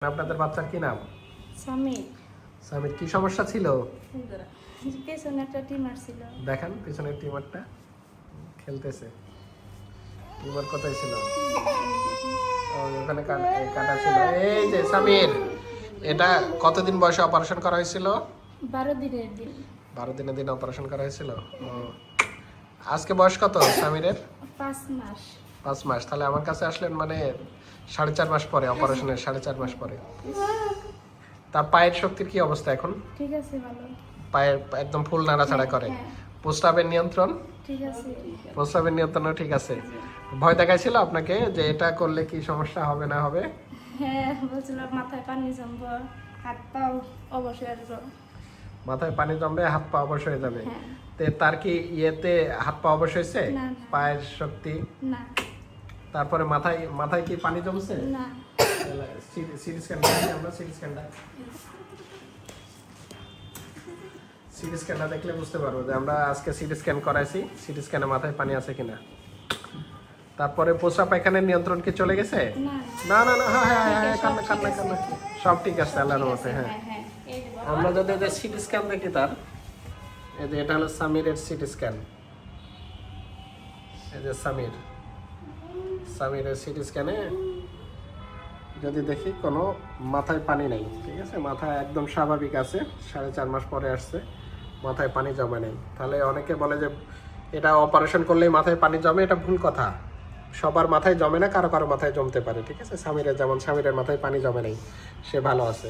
আপনাদের বাচ্চার কি নাম? সামির। সামির কি সমস্যা ছিল? পেছনে একটা টিমার ছিল। দেখেন পিছনের টিমারটা খেলতেছে। টিমার কোথায় ছিল? ওখানে কাটা ছিল। এই যে সামির, এটা কতদিন বয়সে অপারেশন করা হয়েছিল? 12 দিনের দিন। 12 দিনের দিন অপারেশন করা হয়েছিল। আজকে বয়স কত সামিরের? 5 মাস। 5 মাস। তাহলে আমার কাছে আসলেন মানে 4.5 মাস পরে, অপারেশনের 4.5 মাস পরে। তার পায়ের শক্তির কি অবস্থা এখন? ঠিক আছে, ভালো। পায়ের একদম ফুল নাড়াচাড়া করে। প্রস্রাবের নিয়ন্ত্রণ? ঠিক আছে। প্রস্রাবের নিয়ন্ত্রণও ঠিক আছে। ভয় দেখাইছিল আপনাকে যে এটা করলে কি সমস্যা হবে না হবে? হ্যাঁ, বলছিল মাথায় পানি জমবে, হাত পাও অবশ্যই আসবে। মাথায় পানি জমবে, হাত পা অবশ হয়ে যাবে। হ্যাঁ। তে তার কি ইয়েতে হাত পা অবশ হয়েছে? না, না। পায়ের শক্তি? না। তারপরে মাথায় কি পানি জমছে? না। সিটি স্ক্যান আমরা সিটি স্ক্যানটা দেখলে বুঝতে পারবো যে আমরা আজকে সিটি স্ক্যান করাইছি, সিটি স্ক্যানে মাথায় পানি আছে কিনা। তারপরে প্রস্রাব পায়খানার নিয়ন্ত্রণ কি চলে গেছে? না। না না না, হ্যাঁ কান্না সব ঠিক আছে আল্লাহর রহমতে। হ্যাঁ, হ্যাঁ, এই যে আমরা যদি এদের সিটি স্ক্যান দেখি, তার এই যে এটা হলো সামিরের সিটি স্ক্যান। এই যে সামিরের সিটি স্ক্যানে যদি দেখি কোনো মাথায় পানি নেই, ঠিক আছে, মাথা একদম স্বাভাবিক আছে, 4.5 মাস পরে আসছে, মাথায় পানি জমে নেই। তাহলে অনেকে বলে যে এটা অপারেশন করলেই মাথায় পানি জমে, এটা ভুল কথা। সবার মাথায় জমে না, কারো কারো মাথায় জমতে পারে, ঠিক আছে। সামিরের মাথায় পানি জমে নেই, সে ভালো আছে।